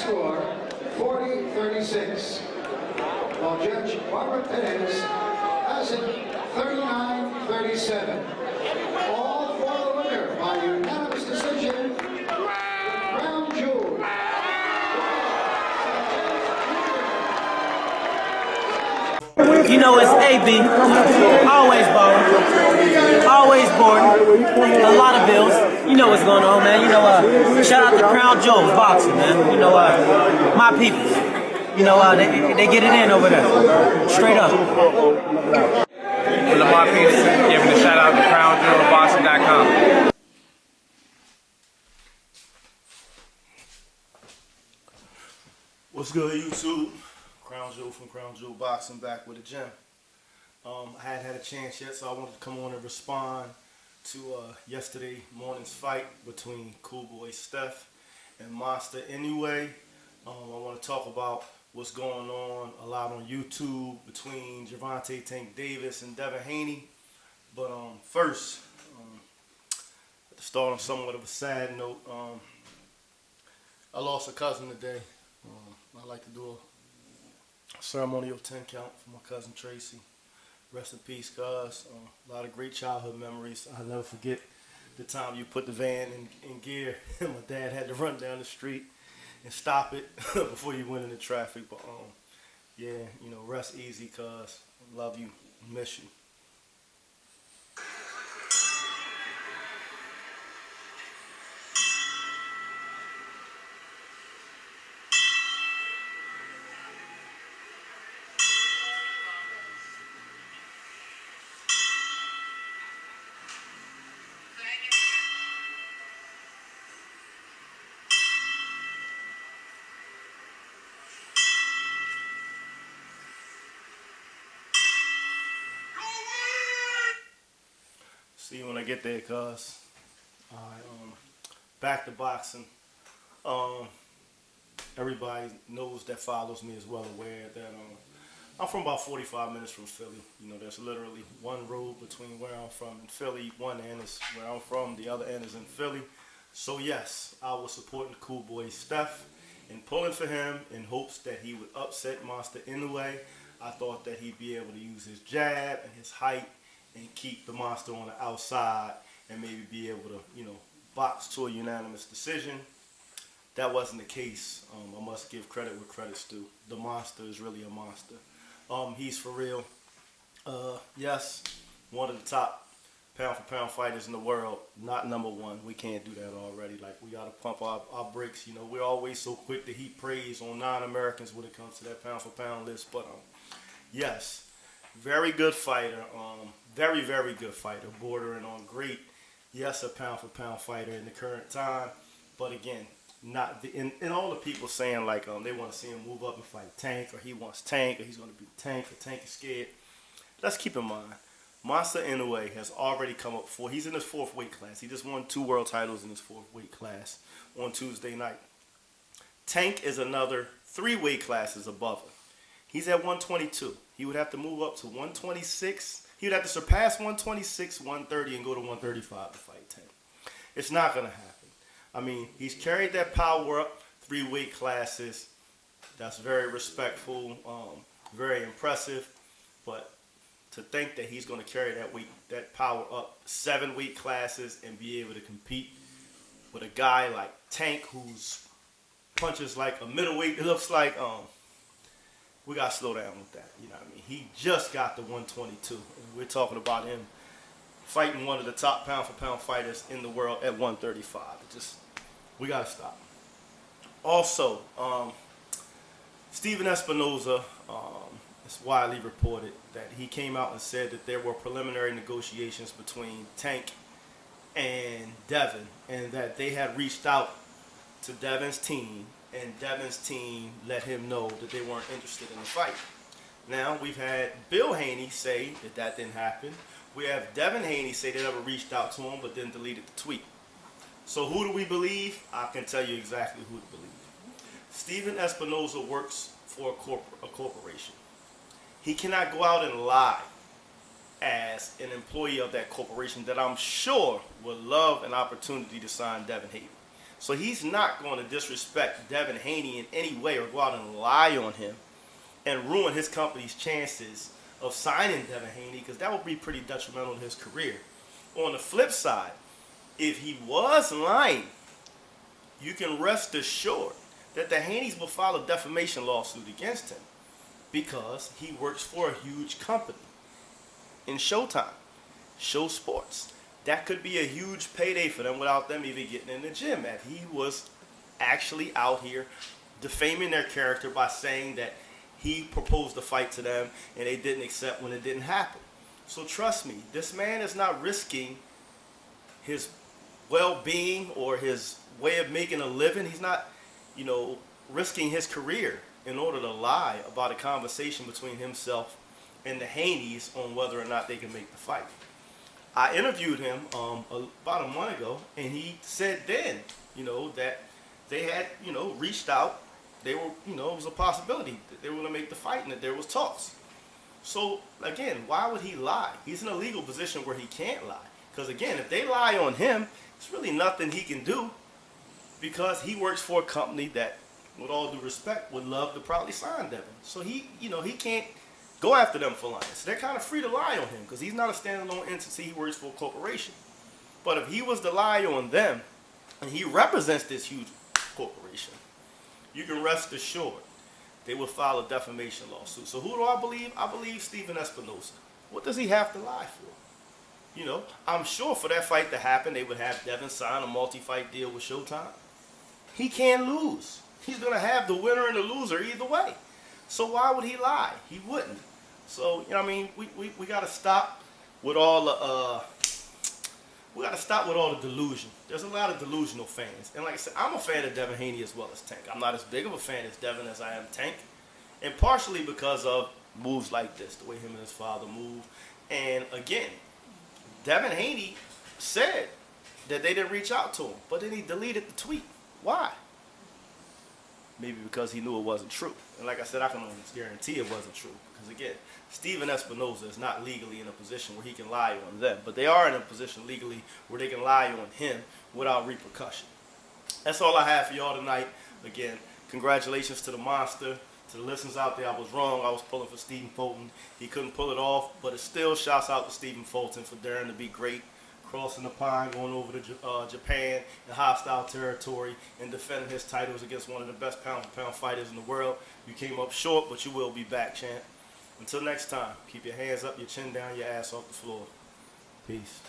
score 40-36. While Judge Barbara Perez has it 39-37. All for the winner by unanimous decision, the crown jewel. You know it's AB, always balling, always boarding, a lot of bills. You know what's going on, man. You know, shout out to Crown Jewels Boxing, man. You know, my people. You know, they get it in over there, straight up. Lamar Peterson giving a shout out to CrownJewelBoxing.com. What's good, YouTube? Crown Jewel from Crown Jewel Boxing back with a gem. I hadn't had a chance yet, so I wanted to come on and respond to yesterday morning's fight between Cool Boy Steph and Monster Inoue. I want to talk about what's going on a lot on YouTube between Gervonta Tank Davis and Devin Haney. But first, to start on somewhat of a sad note, I lost a cousin today. I'd like to do a ceremonial 10 count for my cousin Tracy. Rest in peace, cuz. A lot of great childhood memories. I'll never forget the time you put the van in gear and my dad had to run down the street and stop it before you went into traffic. But yeah, you know, rest easy, cuz. Love you, miss you. See you when I get there, cuz. Alright, back to boxing. Everybody knows that follows me is well aware that I'm from about 45 minutes from Philly. You know, there's literally one road between where I'm from and Philly. One end is where I'm from, the other end is in Philly. So yes, I was supporting Cool Boy Steph and pulling for him in hopes that he would upset Monster Inoue. I thought that he'd be able to use his jab and his height and keep the monster on the outside and maybe be able to, you know, box to a unanimous decision. That wasn't the case. I must give credit where credit's due. The monster is really a monster. He's for real. Yes, one of the top pound-for-pound fighters in the world. Not number one. We can't do that already. Like, we got to pump our brakes. You know, we're always so quick to heap praise on non-Americans when it comes to that pound-for-pound list. But, yes, very good fighter. Very, very good fighter, bordering on great. Yes, a pound-for-pound fighter in the current time, but again, not and all the people saying like they want to see him move up and fight Tank, or he wants Tank, or he's going to beat Tank, or Tank is scared. Let's keep in mind, Monster Inoue has already come up before. He's in his 4th weight class. He just won 2 world titles in his 4th weight class on Tuesday night. Tank is another 3 weight classes above him. He's at 122. He would have to move up to 126. He would have to surpass 126, 130, and go to 135 to fight Tank. It's not going to happen. I mean, he's carried that power up 3 weight classes. That's very respectful, very impressive. But to think that he's going to carry that power up 7 weight classes and be able to compete with a guy like Tank, who's punches like a middleweight, it looks like we got to slow down with that. You know what I mean? He just got the 122. And we're talking about him fighting one of the top pound-for-pound fighters in the world at 135. We got to stop. Also, Stephen Espinoza, it's widely reported that he came out and said that there were preliminary negotiations between Tank and Devin, and that they had reached out to Devin's team, and Devin's team let him know that they weren't interested in the fight. Now, we've had Bill Haney say that that didn't happen. We have Devin Haney say they never reached out to him but then deleted the tweet. So who do we believe? I can tell you exactly who to believe. Stephen Espinoza works for a corporation. He cannot go out and lie as an employee of that corporation that I'm sure would love an opportunity to sign Devin Haney. So he's not going to disrespect Devin Haney in any way or go out and lie on him and ruin his company's chances of signing Devin Haney, because that would be pretty detrimental to his career. On the flip side, if he was lying, you can rest assured that the Haneys will file a defamation lawsuit against him because he works for a huge company in Showtime, Show Sports. That could be a huge payday for them without them even getting in the gym. If he was actually out here defaming their character by saying that he proposed a fight to them and they didn't accept when it didn't happen. So trust me, this man is not risking his well-being or his way of making a living. He's not, risking his career in order to lie about a conversation between himself and the Haneys on whether or not they can make the fight. I interviewed him about a month ago, and he said then, that they had, reached out. They were, it was a possibility that they were going to make the fight and that there was talks. So, again, why would he lie? He's in a legal position where he can't lie. Because, again, if they lie on him, there's really nothing he can do because he works for a company that, with all due respect, would love to probably sign Devin. So he can't go after them for lying. So they're kind of free to lie on him because he's not a standalone entity. He works for a corporation. But if he was to lie on them, and he represents this huge corporation, you can rest assured they will file a defamation lawsuit. So who do I believe? I believe Stephen Espinoza. What does he have to lie for? I'm sure for that fight to happen, they would have Devin sign a multi-fight deal with Showtime. He can't lose. He's going to have the winner and the loser either way. So why would he lie? He wouldn't. So, we got to stop with all the delusion. There's a lot of delusional fans. And like I said, I'm a fan of Devin Haney as well as Tank. I'm not as big of a fan as Devin as I am Tank. And partially because of moves like this, the way him and his father move. And again, Devin Haney said that they didn't reach out to him, but then he deleted the tweet. Why? Maybe because he knew it wasn't true. And like I said, I can almost guarantee it wasn't true. Because again, Stephen Espinoza is not legally in a position where he can lie on them. But they are in a position legally where they can lie on him without repercussion. That's all I have for y'all tonight. Again, congratulations to the Monster. To the listeners out there, I was wrong. I was pulling for Stephen Fulton. He couldn't pull it off, but it still shouts out to Stephen Fulton for daring to be great, crossing the pond, going over to Japan in hostile territory, and defending his titles against one of the best pound-for-pound fighters in the world. You came up short, but you will be back, champ. Until next time, keep your hands up, your chin down, your ass off the floor. Peace.